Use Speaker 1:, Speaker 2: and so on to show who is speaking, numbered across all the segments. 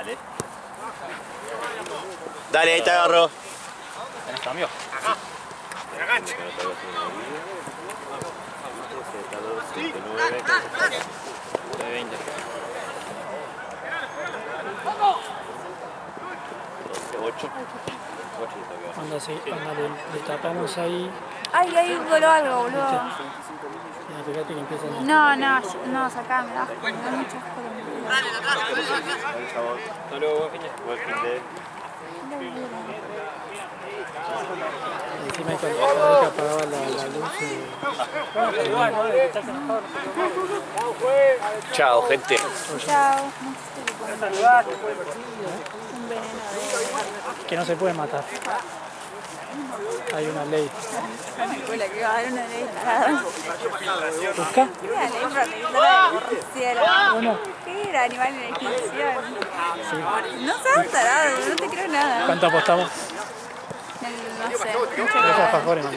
Speaker 1: Dale. Dale, ahí te agarro.
Speaker 2: ¿Tenés cambio?
Speaker 1: Sí.
Speaker 2: 20. 8.
Speaker 3: Cuando le tapamos ahí.
Speaker 4: Ay, ahí voló algo, boludo.
Speaker 3: Fíjate que empiezan.
Speaker 4: No, sacame, me da mucho asco.
Speaker 2: Hasta luego, buen fin de.
Speaker 1: Buen fin de.
Speaker 3: Encima cuando Federica apagaba la luz.
Speaker 1: Chao, gente.
Speaker 4: Chao.
Speaker 3: Que no se puede matar. Hay una ley.
Speaker 4: La que va a dar una ley tarada.
Speaker 3: ¿Busca?
Speaker 4: La ley protectora del cielo.
Speaker 3: Bueno.
Speaker 4: ¿Qué era? Animal en extinción.
Speaker 3: Sí.
Speaker 4: No seas tarado, no te creo nada.
Speaker 3: ¿Cuánto apostamos?
Speaker 4: No sé.
Speaker 3: Tres alfajores más.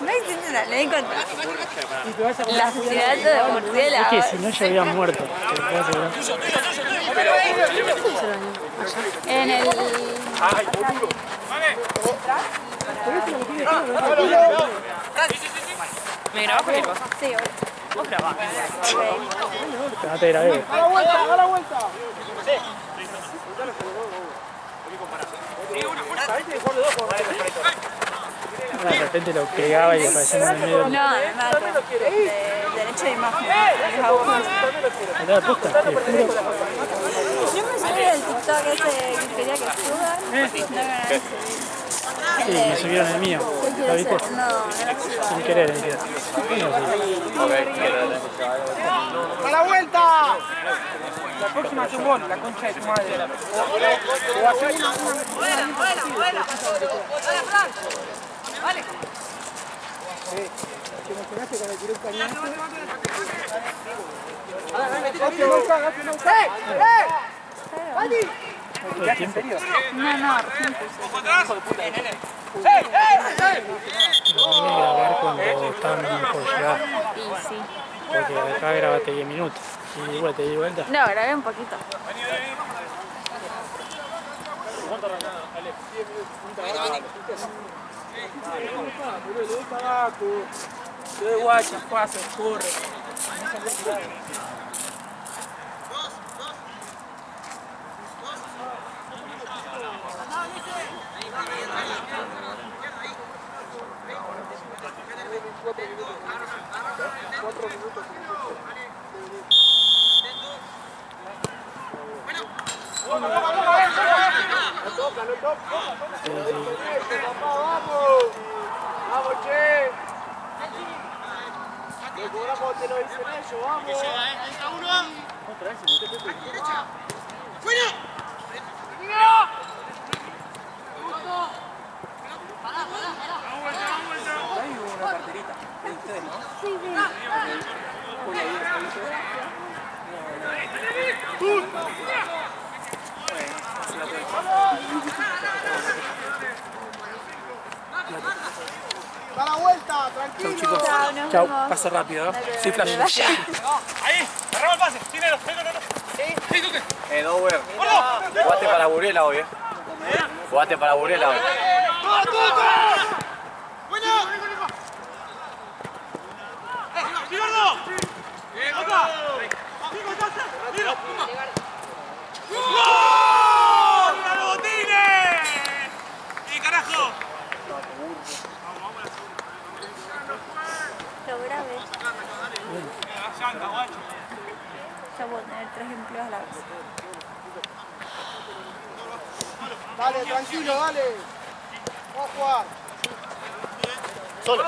Speaker 4: No existe una ley contra el asesinato de
Speaker 3: Es
Speaker 4: murciélagos.
Speaker 3: que si no ya había muerto. Te puedo asegurar.
Speaker 4: En el...
Speaker 5: ¿Me grabás con el paso?
Speaker 4: Sí, obvio.
Speaker 5: Vos grabás.
Speaker 3: No te grabé.
Speaker 6: ¡A la vuelta!
Speaker 3: De repente lo pegaba y aparecía en el medio.
Speaker 4: No, me mato. Derecho de imagen. Es aburrido.
Speaker 3: Me da posta, te juro.
Speaker 4: Yo me subí el TikTok ese que quería que suban. No me van
Speaker 3: Sí, me subieron el mío. ¿Lo viste?
Speaker 4: No,
Speaker 3: Sin querer, entiendo.
Speaker 6: ¡A la vuelta! La próxima es un bono, la concha de tu madre.
Speaker 5: Vale.
Speaker 6: ¿Te emocionaste cuando tiré un cañonazo?
Speaker 3: Todo el tiempo.
Speaker 4: No, recién
Speaker 3: Lo vine a grabar cuando estábamos por llegar.
Speaker 4: Y sí.
Speaker 3: Porque acá grabaste 10 minutos. Y igual te di vuelta.
Speaker 4: No, grabé un poquito.
Speaker 6: Yo de guacha, paso, corre. ¡Vamos, che! Lo cobramos, te lo dicen ellos, vamos. Otra vez, ¡fuera! Ahí hubo una carterita de ustedes, ¿no?
Speaker 4: Sí, sí.
Speaker 6: ¡Da la vuelta! ¡Tranquilo!
Speaker 3: Chicos.
Speaker 4: Chao, nos
Speaker 3: Chao.
Speaker 4: vemos.
Speaker 3: Pase rápido, ¿eh?
Speaker 4: Dale,
Speaker 3: Sí,
Speaker 4: dale,
Speaker 3: flash.
Speaker 4: dale.
Speaker 2: Ahí, agarramos el pase. Dinero. Sí.
Speaker 1: Dower. Jugaste para Burela hoy, Jugaste para Burela hoy.
Speaker 4: Lo grabé. Ya puedo tener 3 empleos a la vez.
Speaker 6: Dale, tranquilo, dale. Vamos a jugar.
Speaker 1: Solo.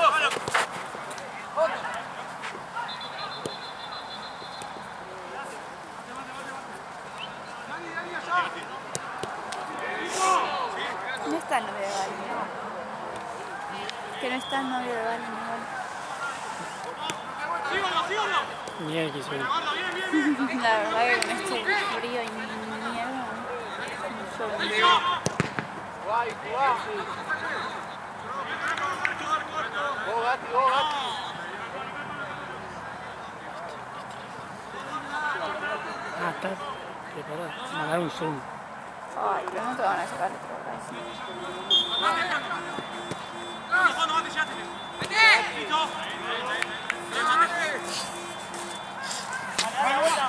Speaker 4: No está el novio de Valen, que no está el novio de Valen igual.
Speaker 3: Ni él quiso ir.
Speaker 4: La verdad que con este frío y nieve, yo
Speaker 6: Guay, guay. Vos, Gati, vos, Gati.
Speaker 3: Ah, está preparado. Mandar un zoom.
Speaker 4: Ay, pero no te van a sacar el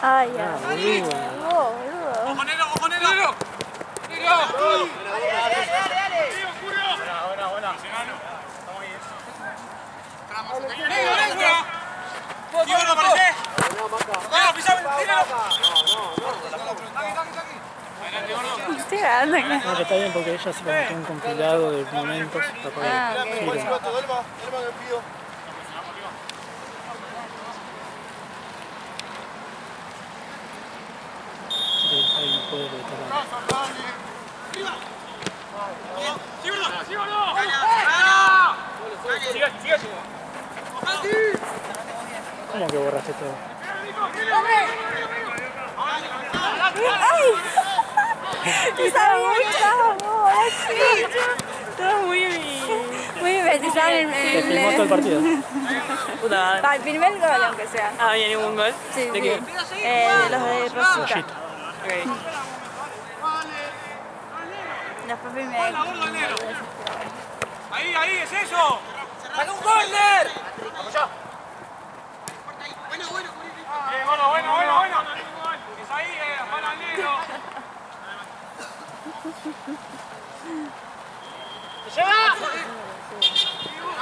Speaker 4: Ay, ya. Boludo.
Speaker 2: ¡Ojo, negro! ¡Ojo, negro!
Speaker 4: Estoy ganando acá.
Speaker 3: No, que está bien porque ella se levantó un compilado de momentos para poder ir. Ahí no puede retar. ¿Cómo que borraste todo?
Speaker 4: ¡Ay! Estaba muy investizado en
Speaker 3: Te filmó todo el partido.
Speaker 5: Puta madre.
Speaker 4: filmé el gol, aunque sea.
Speaker 5: Ah, ¿había ningún gol?
Speaker 4: Sí,
Speaker 5: ¿De qué?
Speaker 4: de los de Rosita.
Speaker 3: Rosita.
Speaker 5: Ok.
Speaker 4: Después filmé.
Speaker 2: Ahí, es eso. ¡Saca un córner! Bueno. Es ahí, para el negro.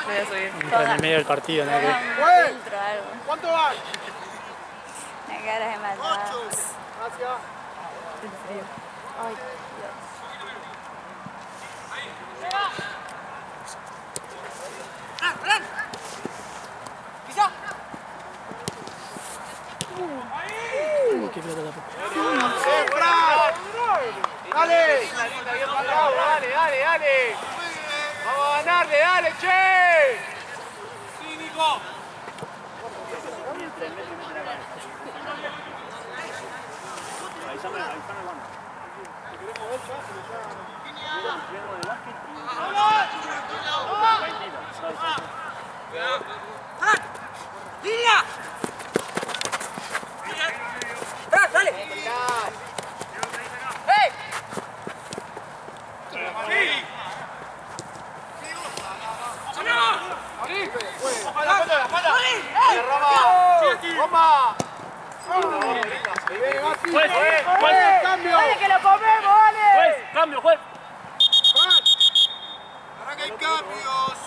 Speaker 5: Voy a subir.
Speaker 3: Entra en el medio del partido, ¿no?
Speaker 4: Dentro algo.
Speaker 6: ¿Cuánto van?
Speaker 4: La cara de matar.
Speaker 6: Gracias.
Speaker 4: Ay, Dios.
Speaker 3: Qué pelota la puta.
Speaker 6: ¡Dale! ¡Dale! ¡Vamos a ganarle, dale, che!
Speaker 2: Sí, Nico. ¡Línea! ¡Dale! ¡Hey!
Speaker 6: ¡Cambio! ¡Dale que lo comemos, dale!
Speaker 2: ¡Cambio, juez!
Speaker 6: ¡Ahora que hay cambios!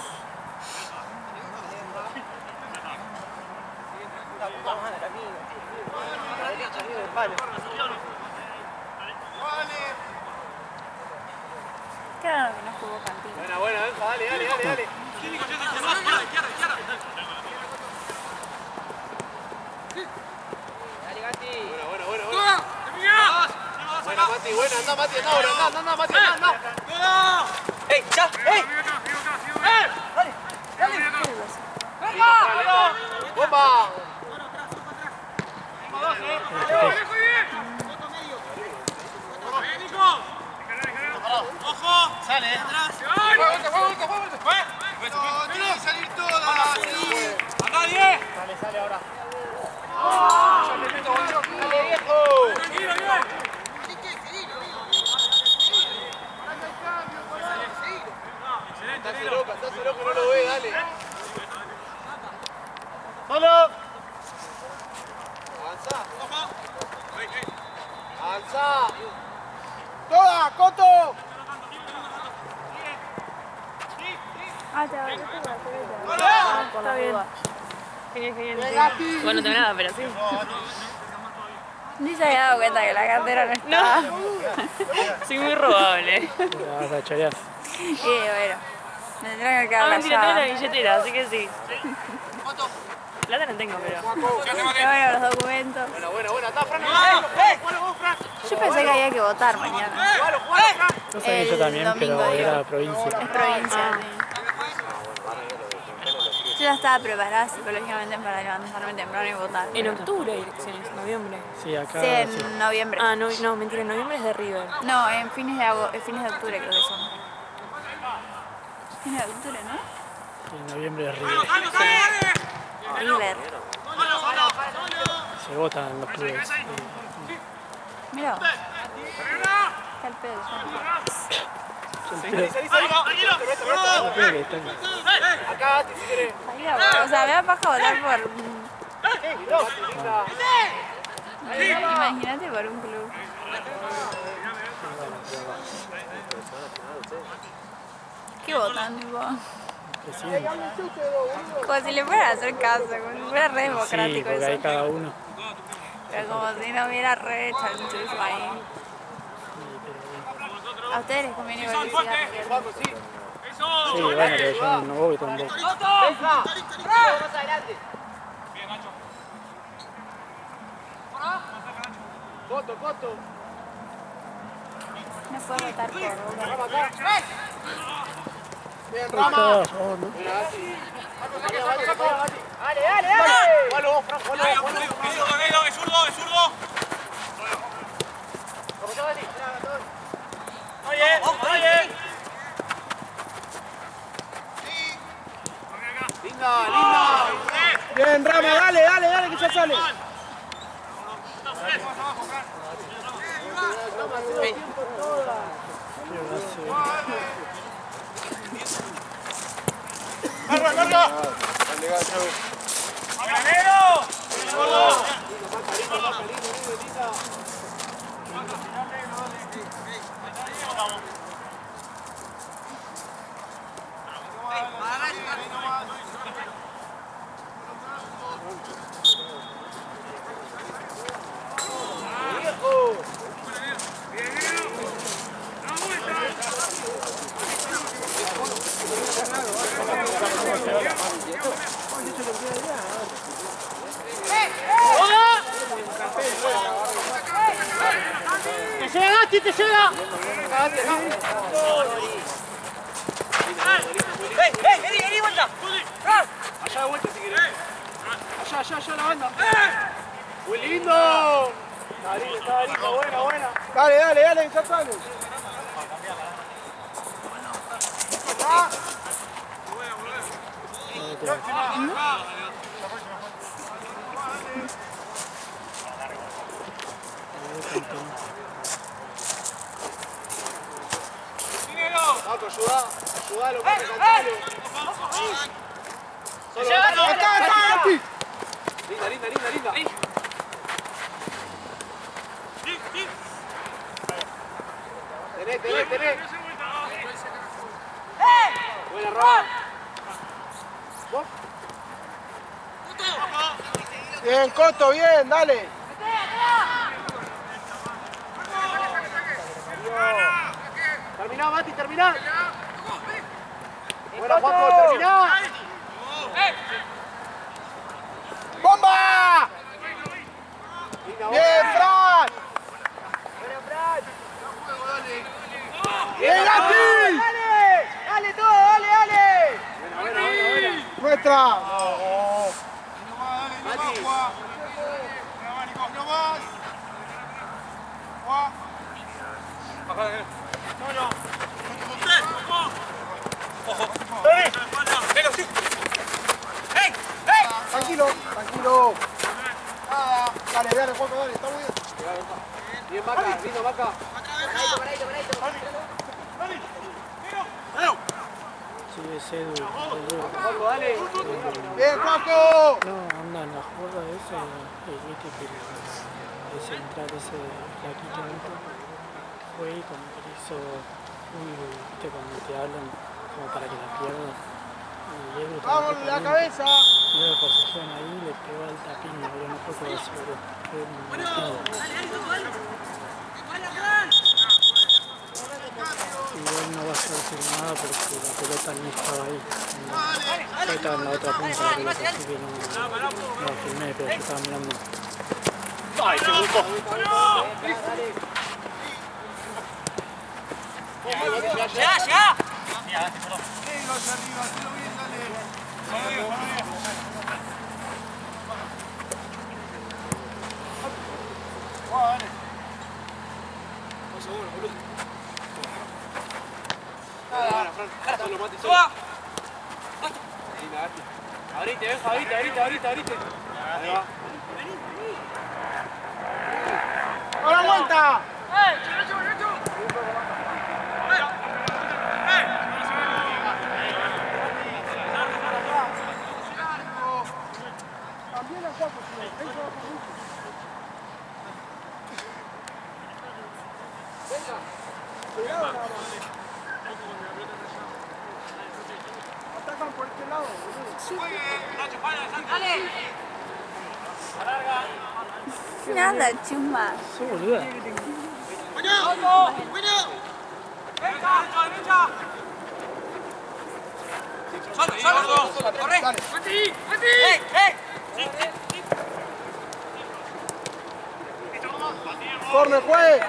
Speaker 4: Claro que no jugó Cantino.
Speaker 6: Buena, dale. Buena, Mati, buena, anda, Mati, anda.
Speaker 2: ¡Ey, ya! ¡Ey!
Speaker 6: ¡Bomba!
Speaker 2: ¡Ojo! ¡Sale! ¡Atrás!
Speaker 6: ¡Tiene que salir todas!
Speaker 2: ¡Acá 10!
Speaker 6: Sale ahora. ¡Dale, viejo!
Speaker 2: ¡Tranquilo, bien!
Speaker 6: Cantáselo que no lo ve, dale. ¡Solo! ¡Avanza! ¡Toda, Coto!
Speaker 4: Te agarré por la
Speaker 5: Está bien. Genial. Bueno, no tengo nada, pero sí.
Speaker 4: Ni se había dado cuenta que la cartera no estaba.
Speaker 5: No. Soy muy robable.
Speaker 3: La vas a chorear.
Speaker 4: Y bueno, me tendrán que quedar la
Speaker 5: Mentira, tengo la
Speaker 4: llave.
Speaker 5: billetera, así que sí. Plata no tengo, pero...
Speaker 4: Bueno, los documentos.
Speaker 6: Buena, está, Fran.
Speaker 4: Yo pensé que había que votar mañana.
Speaker 3: No sé que yo también, pero
Speaker 4: domingo,
Speaker 3: era
Speaker 4: digo.
Speaker 3: provincia.
Speaker 4: Es provincia, sí. Yo ya estaba preparada psicológicamente para levantarme temprano y votar.
Speaker 5: En octubre hay elecciones, noviembre.
Speaker 3: Sí, acá
Speaker 4: Sí,
Speaker 3: sí.
Speaker 4: en noviembre.
Speaker 5: Ah, no, mentira, en noviembre es de River.
Speaker 4: No, en fines de octubre creo que son. Fines de octubre, ¿no?
Speaker 3: Sí, en noviembre es River.
Speaker 4: River.
Speaker 3: Se votan los clubes.
Speaker 4: Mira. Está el pedo.
Speaker 6: Acá, si querés.
Speaker 4: O sea, me da paja votar por... Imagínate por un club. ¿Qué votan, tipo? Como si le fuera a hacer caso, como si fuera re
Speaker 3: Sí,
Speaker 4: democrático
Speaker 3: porque hay
Speaker 4: eso.
Speaker 3: cada uno.
Speaker 4: Pero como si no hubiera re chanchullo ahí. A ustedes les conviene igual que sigan.
Speaker 3: Sí, bueno, pero yo no voy tampoco.
Speaker 6: Coto.
Speaker 4: No puedo votar por Boca.
Speaker 6: Bien,
Speaker 3: Estaba
Speaker 6: Rama.
Speaker 3: a favor, ¿no?
Speaker 6: Dale. Jugalo vos, Fran, jugalo vos.
Speaker 2: Es zurdo, es zurdo. Oye.
Speaker 6: Linda. Bien, Rama, dale, que ya sale. Carga. ¡Te llega, Gatti, te llega! ¡Vení, vuelta! Allá de vuelta si querés. Allá la banda. ¡Muy lindo! Está lindo, buena. Dale, ya sale. Paco, ayudalo, recantalo. Acá, Gatti. Linda. Tenés. Buena, Rama. ¿Vos? Bien, Coto, bien, dale. Terminá, Mati, terminá. Buena, Juanjo, terminá. ¡Bomba! Bien, Fran. ¡Bien, Gatti! ¡Dale todo, dale! Buena. Nuestra. Mati. Tranquilo. Dale, Juanjo, dale, está muy bien. Bien, Maca, lindo, Maca.
Speaker 3: Sí, es Edu.
Speaker 6: Juanjo, dale. Bien, Juanjo.
Speaker 3: No, anda en la jugada esa, viste que el central ese flaquito fue y como que le hizo viste cuando te hablan como para que la pierdas. Y Edu
Speaker 6: Vamos, la cabeza.
Speaker 3: y de posición ahí le pegó al tapín, pero no fue por eso, fue un igual no va a ser firmada porque la pelota no estaba ahí. Yo estaba en la otra punta de la pelota, así que no la filmé, pero yo estaba mirando.
Speaker 2: ¡Ay, se buscó! ¡Ya! Mira, perdón. ¡Suba!
Speaker 6: Abrite. Ahí va. ¡A la vuelta! buena! También al Juaco, venga, cuidado nada más. Atacan por este lado,
Speaker 4: Nada, chuma.
Speaker 3: sos boluda.
Speaker 6: Corre, juez.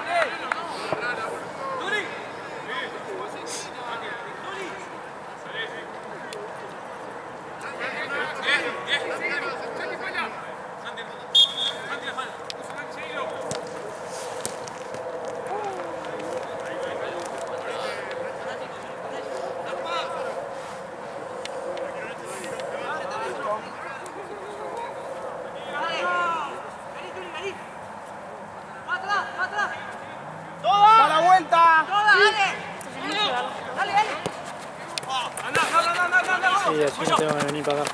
Speaker 6: ¡Da la vuelta!
Speaker 3: Sí, así no tengo que venir para acá.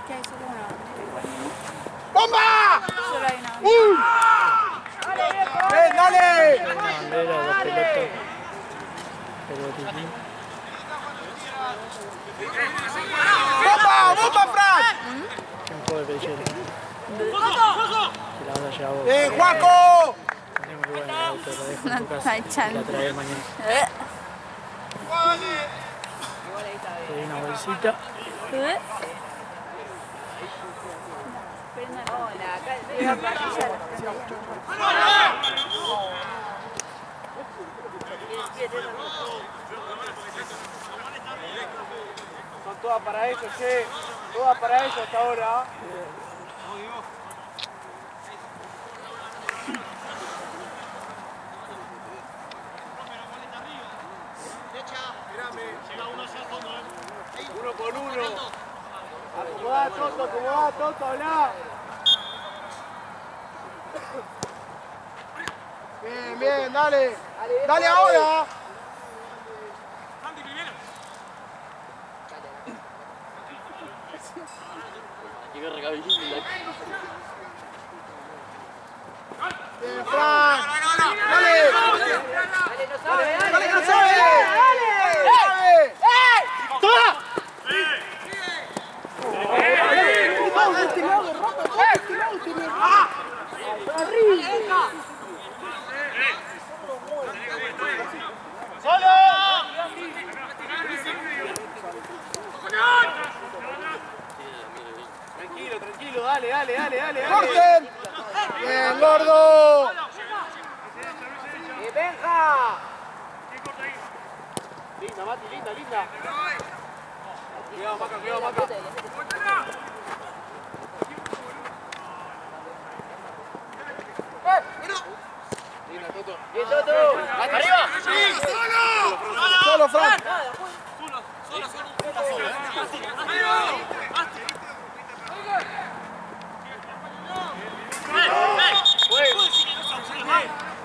Speaker 4: ¿Qué hay? Solo una.
Speaker 6: ¡Bomba!
Speaker 4: Solo hay una.
Speaker 6: ¡Ven, dale!
Speaker 3: Una bandera, dos pelotas. Pelotiquín.
Speaker 6: ¡Bomba! ¡Bomba, Fran!
Speaker 3: ¿Quién puede pechero? Que la vas a llevar vos.
Speaker 6: Juaco!
Speaker 3: Tenemos lugar en el auto, la dejo en
Speaker 4: No
Speaker 3: tu casa
Speaker 4: hay
Speaker 3: y la
Speaker 4: chance.
Speaker 3: traes mañana. Te doy una bolsita.
Speaker 6: Son todas para ellos, che. Todas para ellos hasta ahora. Uno con uno. Acomodá, Toto, hablá. Bien, bien, dale. Dale ahora. Bien, Fran. Dale. Dale, no sabe. Dale. ¡Toda! Tranquilo, dale. ¡Corten! ¡Bien, gordo! ¡Benja! Linda, Mati, linda. Cuidado, Maca. Linda, Toto. ¡Bien, Toto! ¡Arriba! ¡Solo, Fran!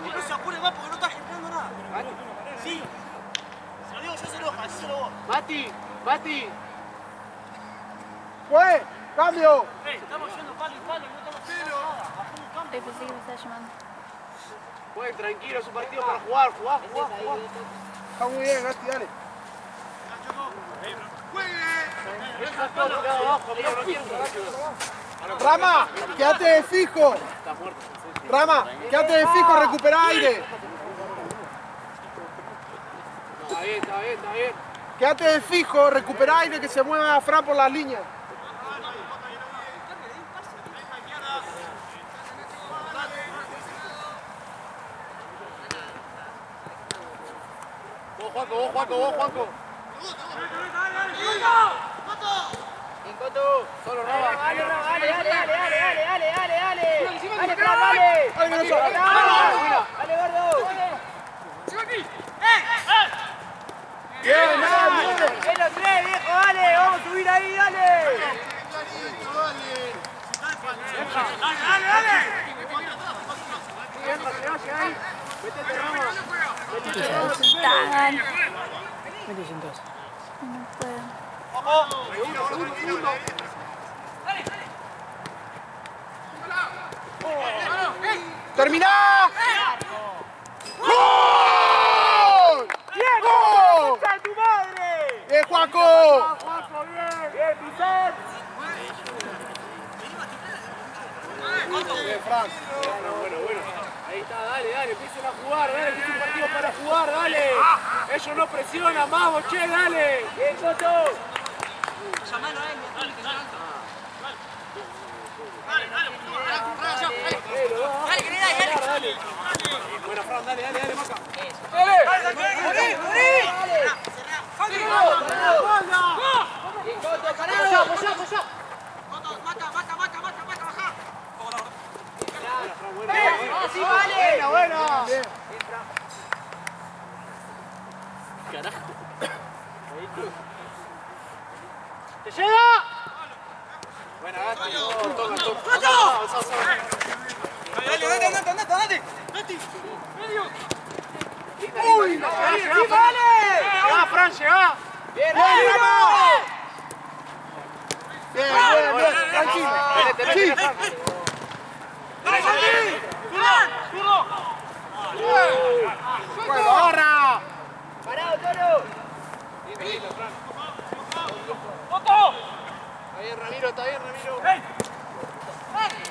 Speaker 2: No se apure más porque no está generando nada. Sí. Se lo digo yo, se lo vos.
Speaker 6: Mati. ¡Fue! ¡Cambio!
Speaker 2: Estamos yendo palo y palo, no estamos haciendo nada.
Speaker 4: Pensé que me estaba llamando.
Speaker 6: Fue, tranquilo, es un partido para jugar. Está muy bien, Gasti, dale. Rama, quédate de fijo. Rama, quédate de fijo, recupera aire. Está bien. Quédate de fijo, recupera aire, que se mueva Fran por las líneas. Vos, Juaco. Incoto, solo Rama. Dale, gordo. Bien, dale. En los tres, viejo, dale. Vamos a subir ahí, dale. segundo. ¡Terminá! ¡Gol! ¡Diego! ¡Concha de tu madre! ¡Bien, Juaco! ¡Juaco, bien! ¡Bien, Pizón! Bien, Frank. Bueno. Ahí está, dale, empiecen a jugar, dale, que es un partido para jugar, dale. Ellos no presionan, vamos, che, dale. Bien, Coto.
Speaker 2: Llamalo a él, dale, que salga. Dale.
Speaker 6: Buena, Fran, dale, Maca. Buena.
Speaker 1: Carajo.
Speaker 6: ¡Te llega! Buena, Gasti. Toca.
Speaker 2: Dale.
Speaker 6: ¡Uy! ¡Llegá, Fran, llegá! ¡Bien, Rama! Bien, tranquilo. Sí. ¡Bueno, ahora! ¡Parado, Toro! Linda, Fran. Está bien, Ramiro. ¡Ey!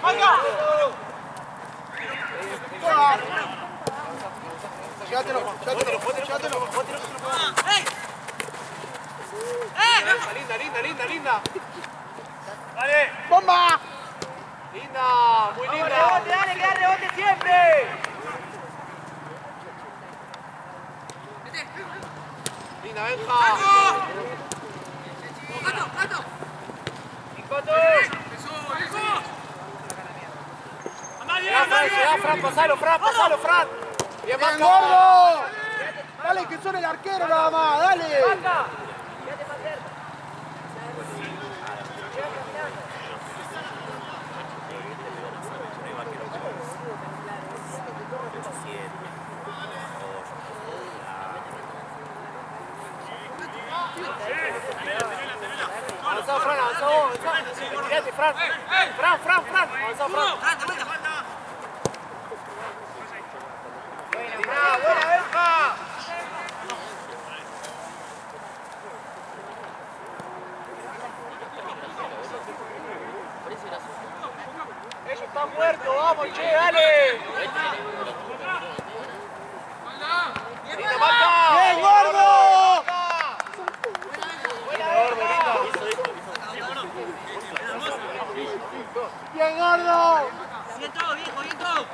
Speaker 6: ¡Venga! Llévatelo. Linda. Dale. ¡Bomba! Linda, muy linda. Dale, que da rebote siempre. Linda, Benja. ¡Gato! Llegá, Fran, pasalo, Fran. Bien, gordo. Dale, que son el arquero nada más, dale. Avanzado, Fran, avanzado. Tirate, Fran. Fran. Avanzado, Fran. Buena, Benja. Ellos están muertos, vamos, che, dale. Linda, Maca. Bien, gordo. Bien, gordo.
Speaker 2: Bien todo, viejo, bien todo.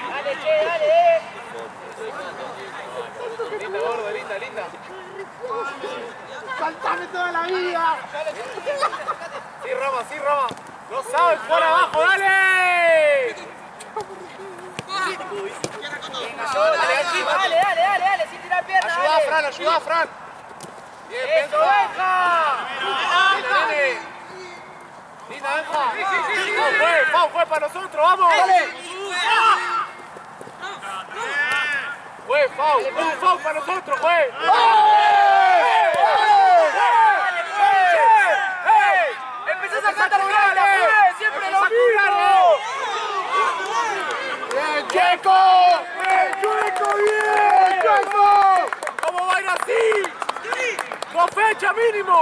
Speaker 6: Dale, che, dale. Linda, gordo, linda. Saltame toda la vida. Sí, Rama. No sabes, por abajo, dale. Dale, sin tirar piernas. Ayuda, Fran. Bien, eso, Benja. Linda, Benja. Fue para nosotros, vamos. Dale. Fue, foul para nosotros, fue. ¡Empezás a cantar goles! ¡Siempre lo mismo! ¡Bien, Checo! ¡Bien, Checo! ¿Cómo va a ir así? ¡Con fecha mínimo!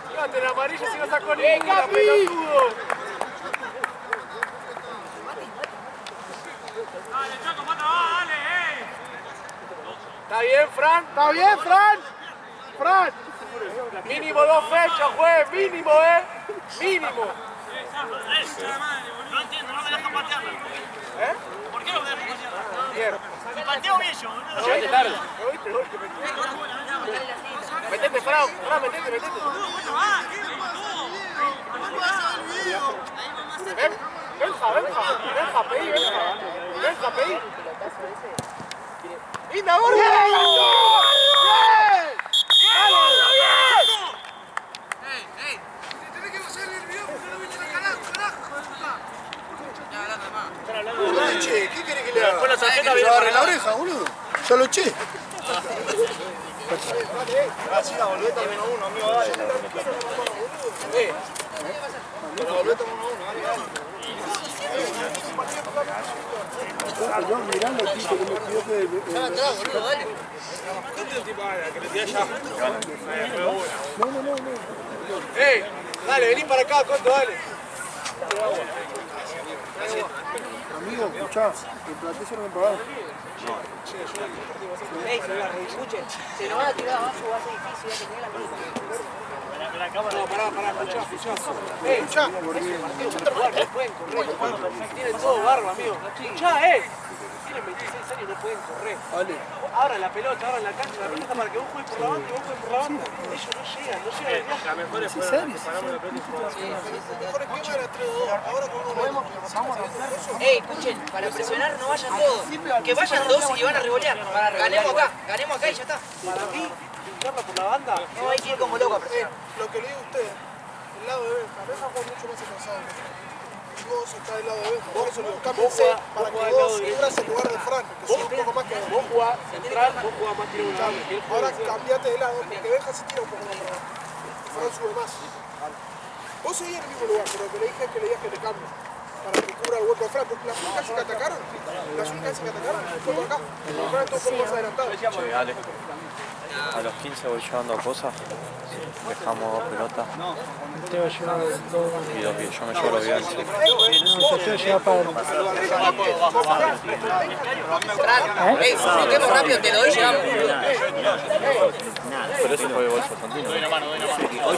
Speaker 6: Llévate la amarilla si no sacó ninguna, pelotudo. ¿Está bien, Fran? Fran. Mínimo 2 fechas, juez. Mínimo, Mínimo.
Speaker 2: No entiendo, no me dejan patearla. ¿Por qué no me dejan patearla?
Speaker 6: Bien.
Speaker 2: Me pateo bien yo, boludo.
Speaker 6: Llegaste tarde. ¿Lo viste? Metete, Fran, metete. Benja, pedí. ¡Linda, gordo! ¡Bien! ¡Ey! Tenés que hacerle el video porque no viste la carajo, hijo de puta. Ya, hablando más. Che, ¿qué querés que
Speaker 2: Después la tarjeta viene
Speaker 6: agarré la oreja, boludo. Ya lo eché. Así la boleta 1-1, amigo, dale. La boleta 1-1, dale, dale. Yo mirando el tipo que me pidió que...
Speaker 2: Estaba atrás, boludo, dale. Que le tiré allá.
Speaker 6: No.
Speaker 2: Dale, vení para acá, Coto, dale.
Speaker 6: Amigo, escuchá, el platillo no me pagaron.
Speaker 7: Escuchen, se nos van a tirar abajo, va a ser difícil, ya que tenga la pelota.
Speaker 2: No, pará, escuchá.
Speaker 6: Escuchá.
Speaker 2: Tienen todo barba, amigo. Escuchá, tienen 26 años y no pueden correr.
Speaker 6: Dale.
Speaker 2: Abran la pelota, abran la cancha, la pelota está para que vos juegues por la banda y vos juegues por la banda. Ellos no llegan al viaje. La mejor es paramos la pelota y jugamos.
Speaker 6: Mejor esquema era 3-2. Ahora como podemos, vamos a hacer eso.
Speaker 7: Escuchen, para presionar no vayan todos. Que vayan dos y van a revolear. Ganemos acá y ya está.
Speaker 2: Para mí, pincharla por la banda.
Speaker 7: No hay que ir como loco a presionar.
Speaker 6: Lo que le digo a usted, el lado de Benja juega mucho más atrasado. Y vos está del lado de Benja. Por eso le digo, cámbiense para que vos cubras el lugar de Fran, que sube un poco más que Benja.
Speaker 2: Vos jugás central, vos jugás más tiro una banda.
Speaker 6: Ahora cambiate de lado, porque Benja se tira un poco más para abajo. Y Fran sube más. Vos seguís en el mismo lugar, pero lo que le dije es que le digas que te cambie. Para que cubra el hueco de Fran, porque las únicas que atacaron, fue por acá. Fran estuvo un poco más adelantado.
Speaker 1: Che, Ale, a los 15 voy llevando cosas. Dejamos 2 pelotas
Speaker 3: Te va a llevar 2.
Speaker 1: y 2 yo me llevo los videos.
Speaker 3: No, te va a llevar para...
Speaker 7: Si lo rápido, te lo doy, llegamos.
Speaker 1: Pero eso fue bolso Santino.
Speaker 8: Hoy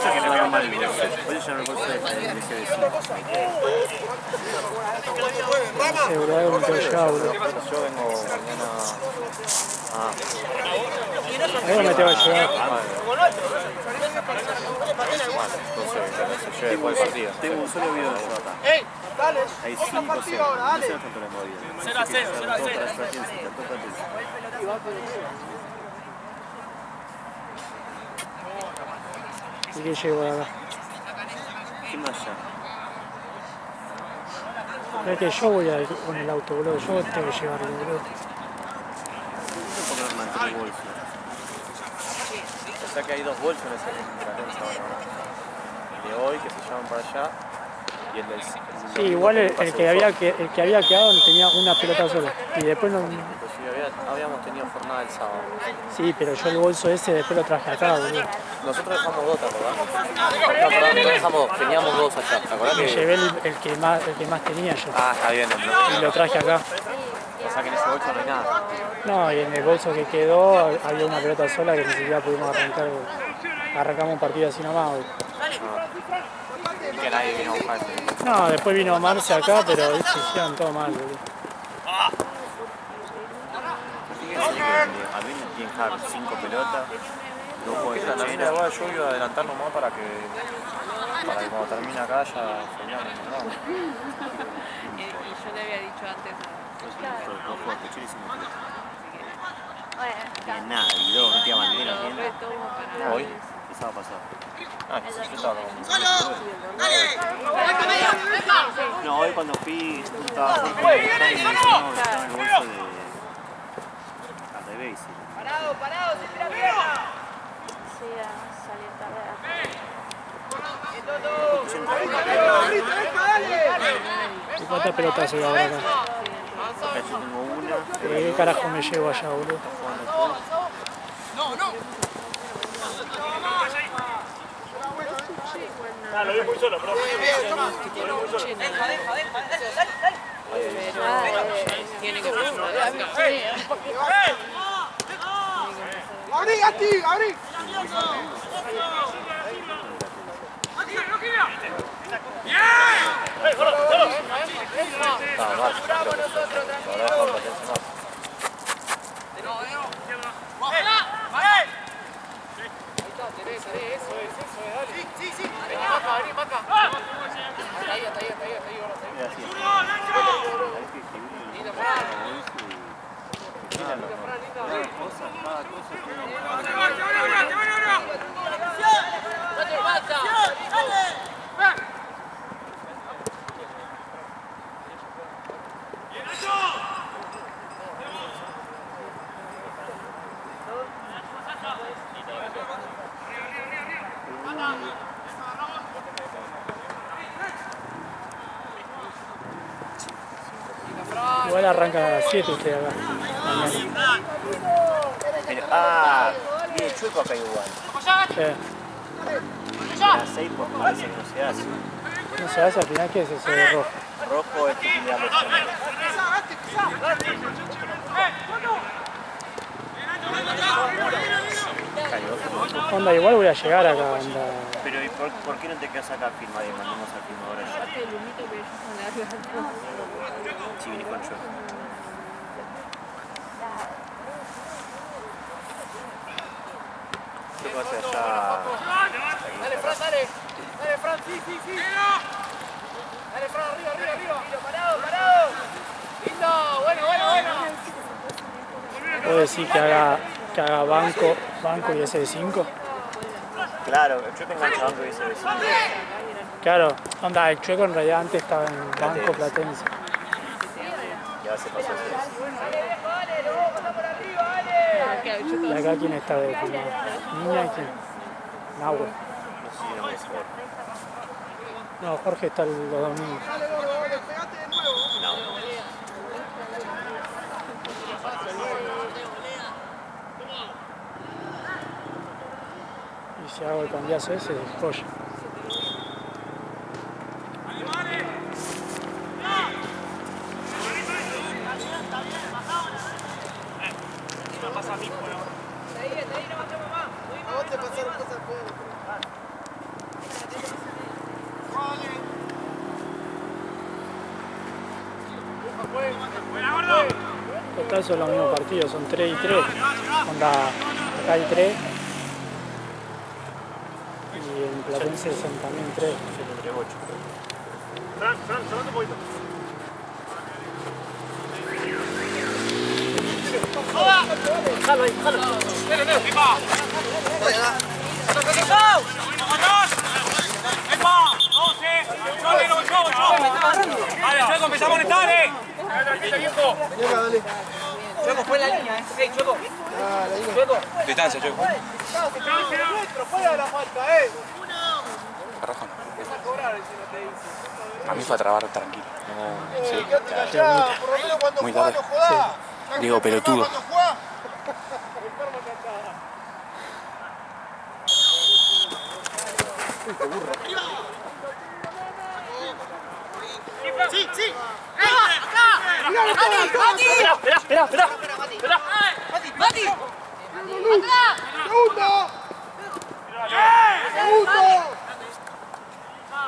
Speaker 8: ya que me va mal, hoy ya me bolso de SBC.
Speaker 3: Seguridad como te va a llevar, boludo.
Speaker 1: Yo vengo mañana.
Speaker 3: Ahí bueno te va a llevar.
Speaker 1: Entonces, que no se lleve después del partido.
Speaker 8: Tengo un solo video de yo acá.
Speaker 6: Dale,
Speaker 8: Hay
Speaker 6: otro
Speaker 8: 5
Speaker 6: partido ahora, dale.
Speaker 8: No sé cuánto le hemos ido. 0-0.
Speaker 3: Así que llego acá.
Speaker 8: ¿Quién más allá?
Speaker 3: Es que yo voy a ir con el auto, boludo. Yo tengo que llevarlo, boludo.
Speaker 8: No puedo poner más el bolso.
Speaker 1: O sea que hay 2 bolsos en ese el de hoy que se llevan para allá y el del.
Speaker 3: Sí, igual el que había quedado tenía una pelota sola. Y después no.
Speaker 1: Pues sí, habíamos tenido jornada el sábado.
Speaker 3: Sí, pero yo el bolso ese después lo traje acá, boludo.
Speaker 1: Nosotros dejamos 2, ¿te acordás? No, perdón, no dejamos 2, teníamos 2 allá. ¿Te acordás
Speaker 3: Me
Speaker 1: que.?
Speaker 3: llevé el que más tenía yo.
Speaker 1: Ah, está bien.
Speaker 3: Y lo traje acá.
Speaker 1: O sea que en ese bolso no hay nada.
Speaker 3: No, y en el bolso que quedó había una pelota sola que ni siquiera pudimos arrancar. Arrancamos un partido así nomás.
Speaker 1: Y que nadie vino a buscar.
Speaker 3: No, después vino Marce acá, pero hicieron todo mal, boludo.
Speaker 8: A mí me tienen que dejar 5 pelotas. No puedo dejar
Speaker 1: También
Speaker 8: nada.
Speaker 1: igual yo iba a adelantar nomás para que cuando termine acá ya soñamos, ¿no?
Speaker 5: Y yo le había dicho antes.
Speaker 8: No puedo escuchar y 5 pelotas.
Speaker 4: Bueno,
Speaker 8: No tienen nada, y luego no tiene bandera, no tiene nada.
Speaker 5: Retomo para...
Speaker 1: Hoy.
Speaker 8: El sábado pasado.
Speaker 1: Ah, yo estaba como.
Speaker 8: No, hoy cuando fui, estaba estaba en el bolso de... Al revés.
Speaker 4: sí, a salir tarde.
Speaker 3: ¿Y cuántas pelotas se va ahora acá?
Speaker 8: Acá yo tengo una.
Speaker 3: ¿Qué carajo me llevo allá, boludo?
Speaker 2: Ah, lo vi muy solo, pero.
Speaker 5: Tiene que pasar.
Speaker 6: ¡Abrí, Gatti! ¡Abrí!
Speaker 1: Estaba mal. Ahora es competencia más.
Speaker 8: Mira, así.
Speaker 3: arranca a las 7 usted acá. Mañana.
Speaker 8: Pero, y el Chueco acá igual.
Speaker 3: Sí.
Speaker 8: A las 6 por parece que no se hace.
Speaker 3: No se hace al final, ¿qué es eso de rojo?
Speaker 8: Rojo es que tiene los
Speaker 3: Onda, igual voy a llegar acá, onda.
Speaker 8: Pero ¿y por qué no te quedas acá a filmar y mandamos al filmador allá? Si vinís con Chueco. Chueco hacia allá.
Speaker 6: Dale, Fran, dale. Dale, Fran, sí. Dale, Fran, arriba. Parado. Lindo, bueno.
Speaker 3: ¿Puedo decir que haga banco y ese de 5?
Speaker 8: Claro, el Chueco engancha banco y ese de 5.
Speaker 3: Claro, onda, el Chueco en realidad antes estaba en banco platense.
Speaker 8: Y ahora se pasó a ese.
Speaker 3: ¿Y acá quién está de filmado? ¿Niña y quién? Nahue.
Speaker 8: No sé si no me acuerdo.
Speaker 3: No, Jorge está los domingos.
Speaker 8: No.
Speaker 3: Y si hago el cambiazo ese, joya. Total son los mismos partidos, son 3 y 3. Onda, acá hay 3. Y en Platense son también 3.
Speaker 8: 8.
Speaker 6: Fran, cerrate un poquito. Jalo ahí. Nero. ¡Epa! Vale, Chueco, empezamos a conectar,
Speaker 7: Chueco, fue la línea, Chueco.
Speaker 9: Distancia, Chueco.
Speaker 6: Fuera de la falta,
Speaker 9: Rojo. A mí fue a trabar tranquilo. No, sí.
Speaker 6: Por lo menos cuando
Speaker 9: Muy
Speaker 6: jugás,
Speaker 9: tarde.
Speaker 6: no jodás.
Speaker 9: Digo, pelotudo.
Speaker 6: Cuando jugás. Sí.
Speaker 3: Esperá.
Speaker 6: Mati. Segundo.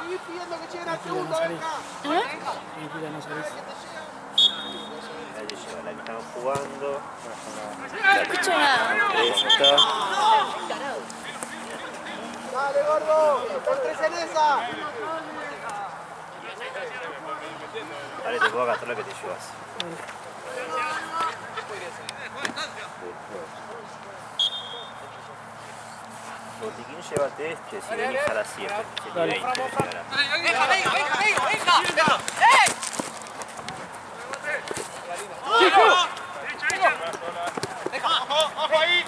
Speaker 6: Seguí pidiendo que lleguen al segundo, venga.
Speaker 3: Tranquila, no salís.
Speaker 8: Ahí llega la que estamos jugando.
Speaker 4: No escucho nada.
Speaker 8: Esta.
Speaker 6: Dale, gordo. Por 3 en esa.
Speaker 8: Vale, te puedo gastar lo que te llevas. Botiquín, llévate este, si venís a las 7. 7:20 llegará.
Speaker 7: Venga.
Speaker 6: Ojo ahí.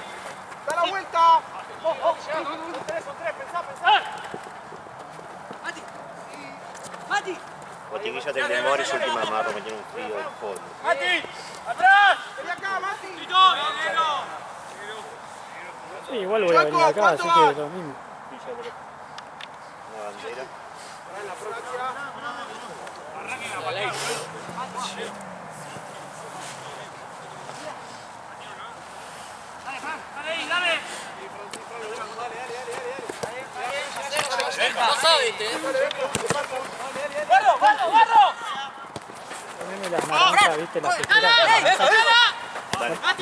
Speaker 6: Da la vuelta. Son tres, pensá.
Speaker 7: Mati.
Speaker 8: Botiquín ya te el memoria y su última marro, me tiene un frío del fondo.
Speaker 6: Mati. Atrás. Vení acá, Mati.
Speaker 3: Sí, igual voy a venir acá, así que lo mismo.
Speaker 8: Una bandera.
Speaker 7: No sabe,
Speaker 3: Poneme las naranjas, viste, las esferas.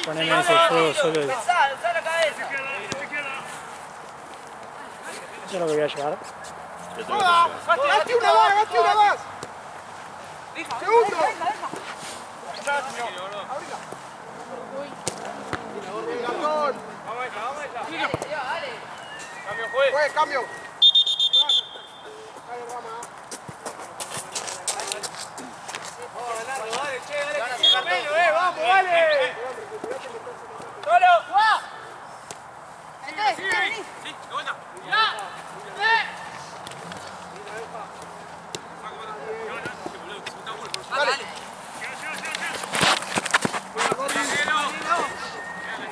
Speaker 3: Poneme ese juego solo.
Speaker 7: Pensá la cabeza.
Speaker 3: Eso es lo que voy a llevar.
Speaker 8: Yo tengo que llevar.
Speaker 6: Gasti una más. Segundo. Cambio. Dale, Rama. Vamos, dale. ¡Solo! ¡Jugá!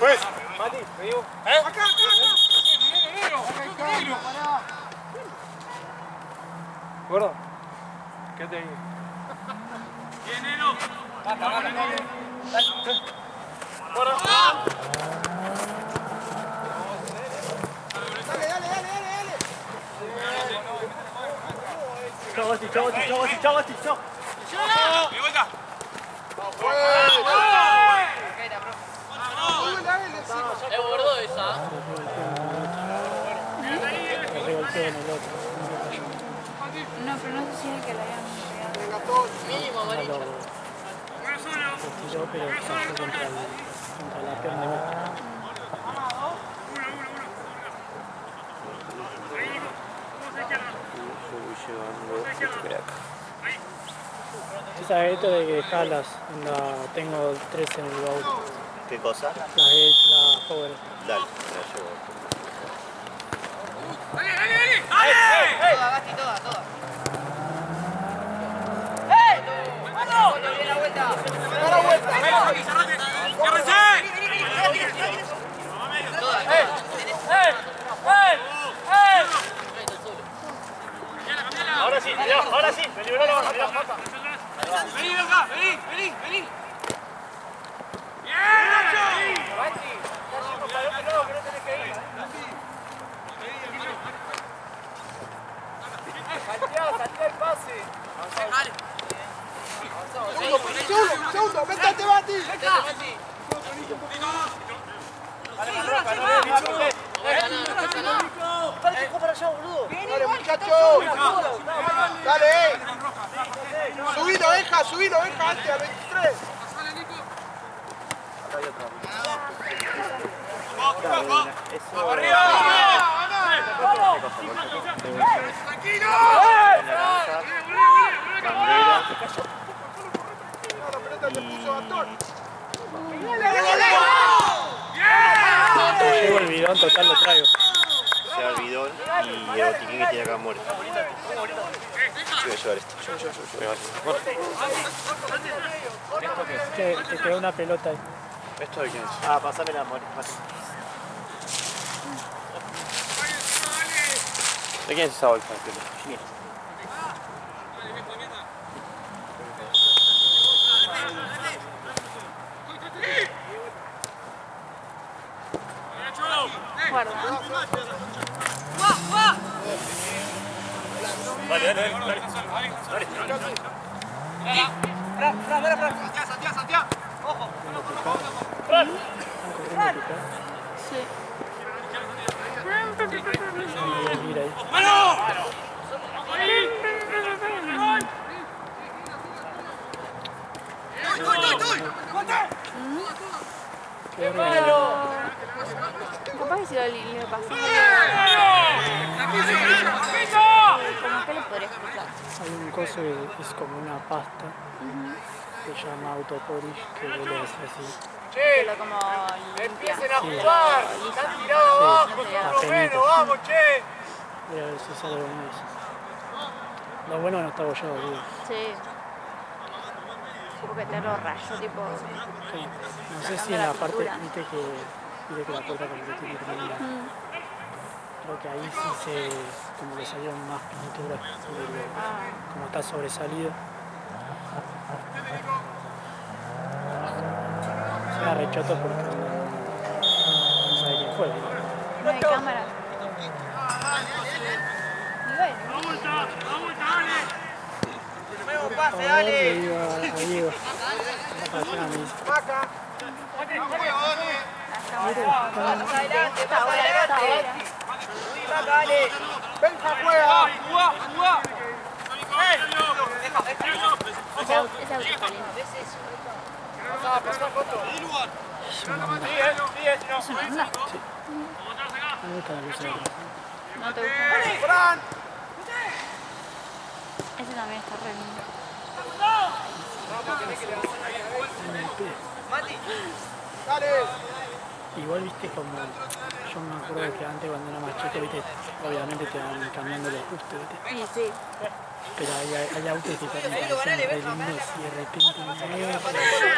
Speaker 6: Pues, Mati, me digo. Acá. Gordo, quédate ahí. Bien, Nero. Dale. Chau, Basti. ¡De vuelta!
Speaker 7: Es gordo esa.
Speaker 4: No, pero no sé si es el que la habían pegado.
Speaker 7: Mínimo amarillo.
Speaker 3: Tiró, pero cayó contra la pierna de Messi. ¿Sí sabes esto de que jalas? Tengo 3 en el baúl.
Speaker 8: ¿Qué cosa?
Speaker 3: La Power.
Speaker 8: Dale, me la llevo.
Speaker 7: Toda, Gasti, toda. ¡Hey! ¡Vamos! ¡Viene la vuelta! ¡Da la vuelta!
Speaker 6: Ahora sí, me liberó la banda. Vení, acá, vení. Bien, Nacho. Que no tenés que ir. Saltea el pase. Segundo, métate, Mati.
Speaker 7: Dale, para allá, boludo.
Speaker 6: Dale, muchachos. Dale. Subilo, Benja, antes, al 23. ¡Arriba! ¡Tranquilo! La pelota le puso Gastón.
Speaker 3: Llevo el bidón, total lo traigo.
Speaker 8: Lleva el bidón y el botiquín que tiene acá muere. Yo voy a llevar esto.
Speaker 3: Te quedó una pelota ahí.
Speaker 8: ¿Esto de quién es?
Speaker 6: Ah, pasame la muerte.
Speaker 1: ¿De quién es esa bolsa?
Speaker 4: Guarda.
Speaker 6: Dale. Santiago. Ojo.
Speaker 4: Sí.
Speaker 3: Mira ahí.
Speaker 4: Capaz que si le pasamos como que le podría explicar.
Speaker 3: Hay un coso que es como una pasta que se llama autopolish, que vos le haces así.
Speaker 4: Que lo como limpia.
Speaker 6: Empiecen a jugar. Están tirados abajo, son los menos. Vamos, che.
Speaker 3: Voy a ver si sale uno de esos. Lo bueno no está bollado, boludo.
Speaker 4: Sí. Porque te lo rayo, tipo.
Speaker 3: Sí. No sé si en la parte, viste que la puerta como que tiene como una... Creo que ahí sí como que salieron más pinturas, como está sobresalido. Suena rechoto porque no sabe quién fue.
Speaker 4: No hay cámara. Y bueno.
Speaker 6: Nuevo pase, dale.
Speaker 3: Ahí va.
Speaker 4: Está adelante.
Speaker 6: Benja, juega. Jugá.
Speaker 4: Ese auto está lindo.
Speaker 6: Pasá, Coto. Sigue, si no.
Speaker 4: ¿Es una onda?
Speaker 3: Me gusta la luz de atrás.
Speaker 4: ¿No te gusta?
Speaker 6: Fran.
Speaker 4: Ese también está re lindo.
Speaker 6: Mati. Dale.
Speaker 3: Igual viste como yo me acuerdo que antes cuando era más chico, viste, obviamente te van cambiando los gustos, viste.
Speaker 4: Sí, sí.
Speaker 3: Pero hay autos que te parecen re lindos y de repente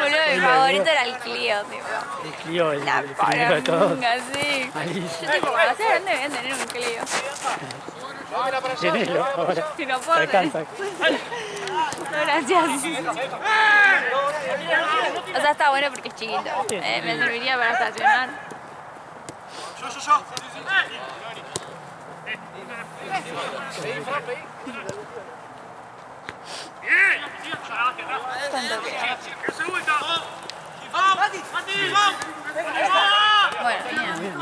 Speaker 4: Uno de mis favoritos era el Clio, tipo.
Speaker 3: el Clio, el
Speaker 4: La
Speaker 3: primero de todos.
Speaker 4: poronga, sí.
Speaker 3: Malísimo.
Speaker 4: Yo tipo, cuando sea grande voy a tener un Clio.
Speaker 3: Tenelo ahora.
Speaker 4: Si no puedo
Speaker 3: Alcanza.
Speaker 4: No, gracias. O sea, está bueno porque es chiquito. Me serviría para estacionar. ¿Cuánto queda? Bueno, bien.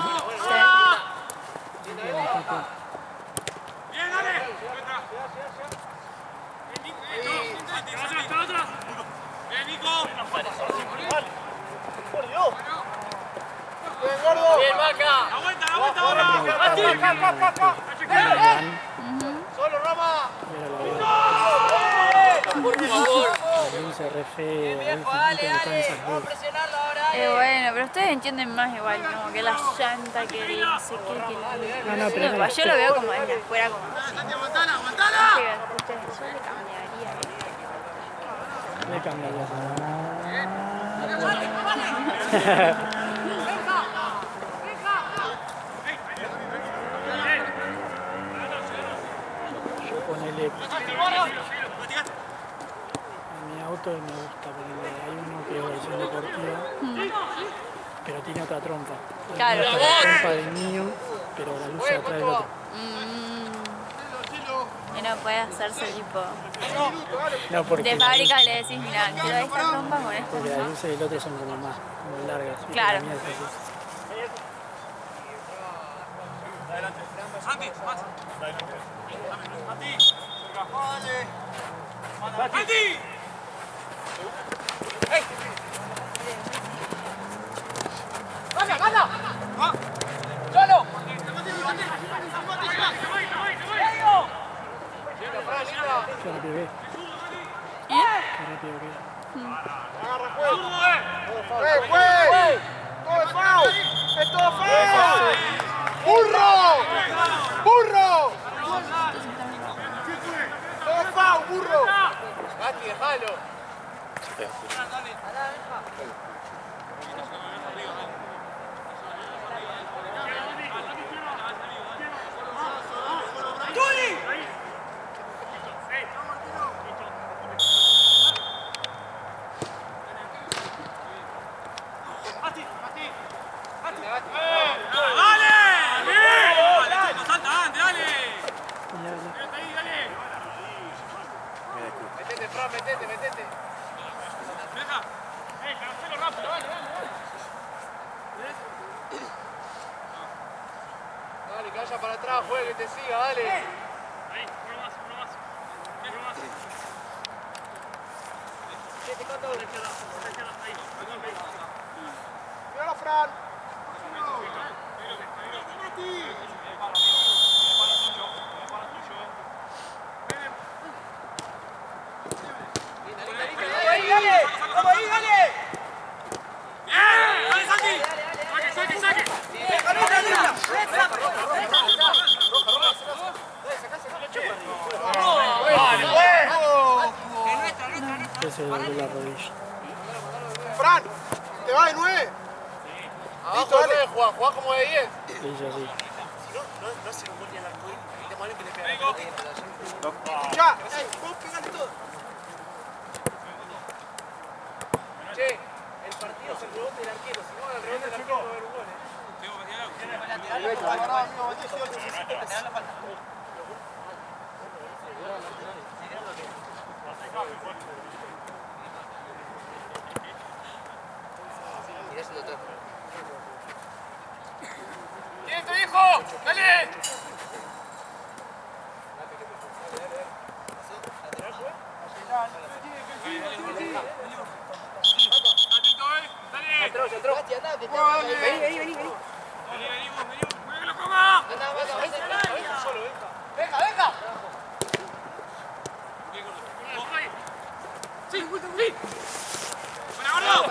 Speaker 6: Bien, Maca. Aguanta ahora. Solo, Rama.
Speaker 3: Por favor. La luz es re fea,
Speaker 4: Bueno, pero ustedes entienden más igual, como que la llanta, que no sé qué, que
Speaker 3: No, pero no.
Speaker 4: yo lo veo como desde afuera, como así.
Speaker 6: Aguantala.
Speaker 4: Ustedes, yo le cambiaría.
Speaker 3: Le cambiaría. Yo ponele. A mi auto me gusta, porque hay uno que es versión deportiva, pero tiene otra trompa.
Speaker 4: Claro.
Speaker 3: La trompa del mío, pero la luz se atrás del otro.
Speaker 4: Y no puede hacerse tipo.
Speaker 3: No, porque
Speaker 4: De fábrica le decís, mira, quiero esta trompa con esta.
Speaker 3: porque las luces del otro son como más como largas. y
Speaker 4: Claro.
Speaker 3: la mía es así. Qué rápido que es. Qué rápido que es.
Speaker 6: ¡Todo es foul! ¡Es todo foul! ¡Burro! ¡Burro! ¡Todo es foul, burro! Gatti, déjalo. Metete, Fran, metete. Dale, que vaya para atrás, juegue, que te siga, dale. Míralo, Fran.
Speaker 3: Que se dobló la rodilla.
Speaker 6: Fran, ¿te va de 9? Listo, dale. Jugá como de 10.
Speaker 3: Le hice así.
Speaker 6: No se lo pone al arco y te mueren que le pegan la pelota. Ya, vos pegale todo. Che, el partido es el rebote del arquero, si no el rebote del arquero va a haber un gol. ¿Quién es tu hijo? ¡Dale! Vení. Venga. Sí. Parado.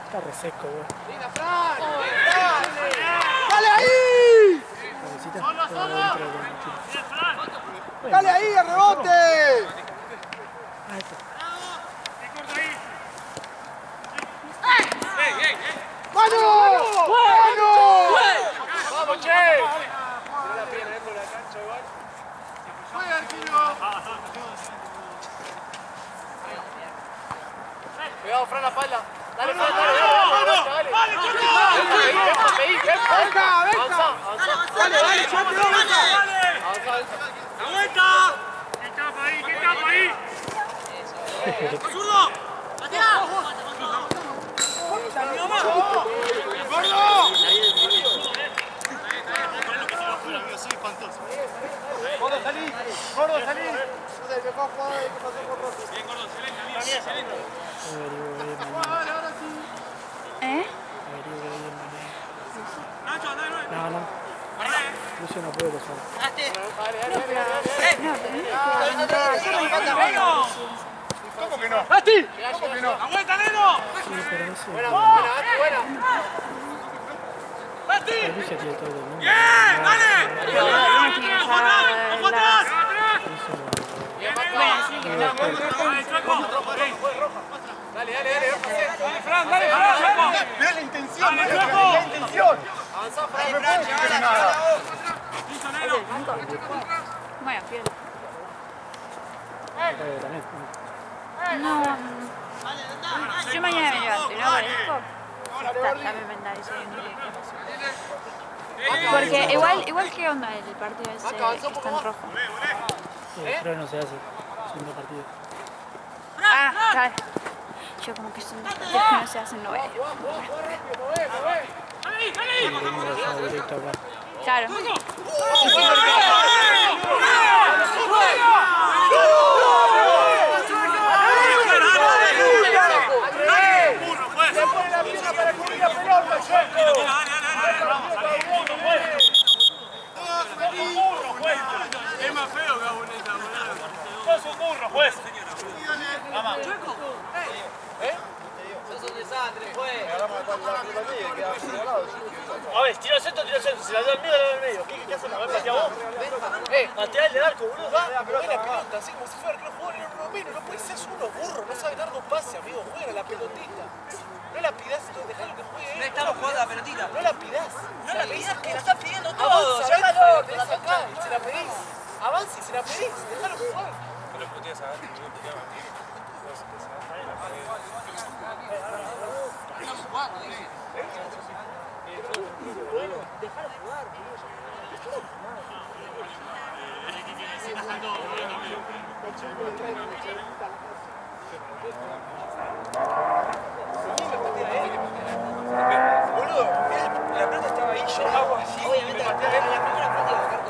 Speaker 3: Está reseco, güey.
Speaker 6: ¡Dale ahí!
Speaker 3: Cabecita, todo dentro de la mochila.
Speaker 6: ¡Dale ahí, el rebote!
Speaker 3: Ahí está.
Speaker 6: ¡Mano! ¡Mano!
Speaker 2: ¡Vamos, che! Tiró la pierna dentro de la cancha igual.
Speaker 6: ¡Juega, Arquino!
Speaker 2: Cuidado, Fran, la espalda. Dale, Fran, dale.
Speaker 6: ¡Venga, venga! ¡Dale, dale, suéltelo, venga!
Speaker 2: ¡La vuelta! ¿Qué tapa ahí? ¿Qué tapa ahí? ¡Zurdo! ¡Patea!
Speaker 6: ¡Gordo!
Speaker 2: ¡Gordo, salí! ¡Gordo, salí!
Speaker 6: Es el mejor jugador que pasó por Rossi.
Speaker 2: Bien, Gordo, excelente.
Speaker 3: Averiguo bien mañana.
Speaker 6: Ahora sí.
Speaker 4: ¿Eh?
Speaker 3: Averiguo bien mañana.
Speaker 2: Nacho, andá de nuevo.
Speaker 3: No. Lucio no puede dejar.
Speaker 6: ¿Cómo que no? ¡Asti! ¿Cómo que no?
Speaker 2: ¡La vuelta, Neno!
Speaker 3: Sí, pero ese.
Speaker 2: Buena.
Speaker 3: El Lucio tiene todo el mundo.
Speaker 2: ¡Bien! ¡Dale! ¡Ojo atrás! ¡Ojo atrás! Dale, Fran, dale, Fran.
Speaker 6: Mirá la intención, mirá la intención.
Speaker 2: Avanzá, Fran, llevala. Listo, Neno.
Speaker 4: Bueno, pierdo.
Speaker 3: También.
Speaker 4: No. Yo mañana me levanto, ¿no? Parezco. También me anda diciendo. Porque igual que onda el partido ese que está en rojo.
Speaker 3: Pero no se hace. Segundo partido.
Speaker 4: Ah, claro. Yo como que son partidos que no se hacen, no veo.
Speaker 3: Y venimos allá directo acá.
Speaker 4: Claro.
Speaker 6: Le pone la pierna para cubrir la pelota, Checo.
Speaker 2: Es más feo que Aboneta, boludo. Sos un burro, juez. Vamos.
Speaker 7: Sos un desastre, juez.
Speaker 2: A ver, tiro el centro. Si la dio al medio, la dio al medio. ¿Qué hacemos? ¿A ver, patea vos? Patea el de arco, boludo. Juega la pelota, así como si fuera que no juega en el romero. No puede ser uno burro. No sabe dar dos pases, amigo. Juega la pelotita. No la pidás, dejalo que juegue.
Speaker 7: No estamos jugando a la pelotita.
Speaker 2: No la pidás.
Speaker 7: No la pedís, que la estás pidiendo todo.
Speaker 2: Avanza,
Speaker 7: Llámalo.
Speaker 2: la tenés acá y se la pedís. Avanza y se la pedís. Dejalo jugar. Boludo, la pelota estaba ahí, yo hago así.
Speaker 7: Obviamente, la primera partida va a buscar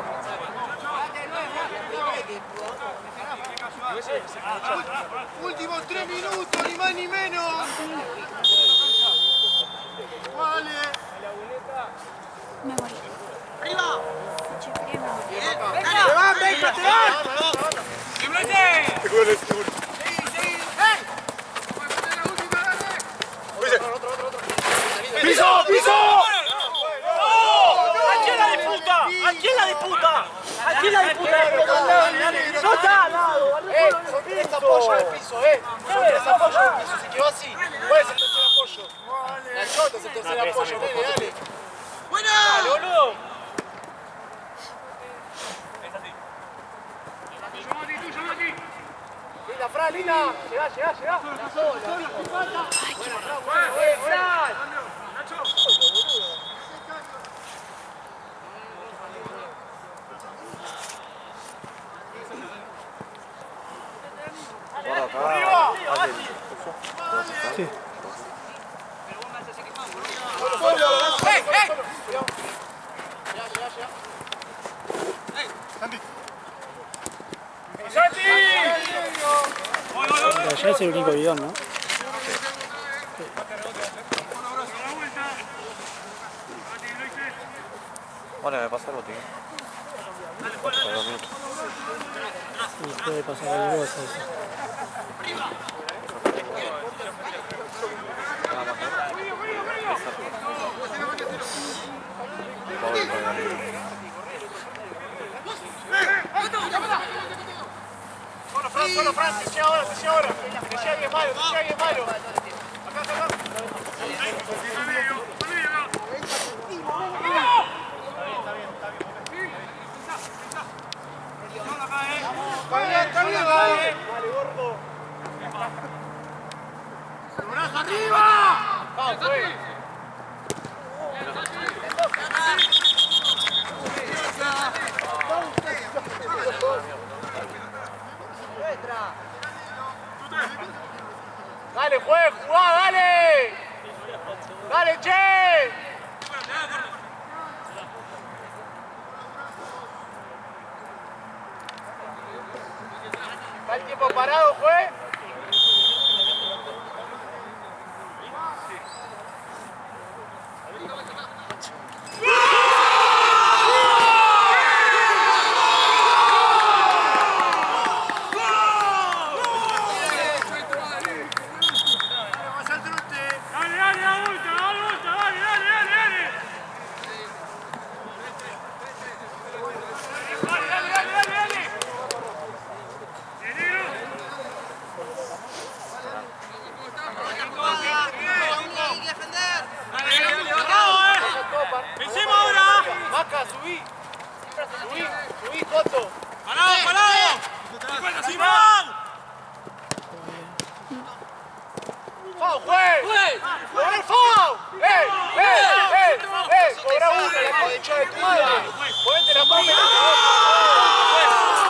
Speaker 6: Últimos 3 minutos, ni más ni menos. Vale.
Speaker 4: Me morí.
Speaker 6: ¡Arriba!
Speaker 4: Che, frío, me morí.
Speaker 6: ¡Te van, venga, te van!
Speaker 2: ¡Piso! ¡Piso! ¿A quién la disputa? ¿A quién la disputa? ¿A quién la disputa? No está al lado, son 3 apoyos al piso, son 3 apoyos al piso, se quedó así. ¿Cuál es el tercer apoyo? La chota es el tercer apoyo, dale.
Speaker 7: ¡Buena!
Speaker 2: Dale, boludo. Linda, Fran, linda. Llegá.
Speaker 1: Ahora acá.
Speaker 3: Sí. Ya es el único bidón, ¿no?
Speaker 1: Bueno, me pasa el botín.
Speaker 3: puede pasar cualquier cosa.
Speaker 2: Solo Fran, te sea ahora, te sea ahora. Te sea alguien malo, te sea alguien malo. Acá. Está bien, vale, gordo. ¡Brazo arriba! ¡Vamos, pues! Dale, juez, jugá, dale. Dale, che. ¿Está el tiempo parado, juez? Subí, Coto. ¡Parado! ¡Simón! ¡Fau, juez! ¡Cobra el fau! ¡Cobra una, la concha de tu madre! ¡Ponete la mano!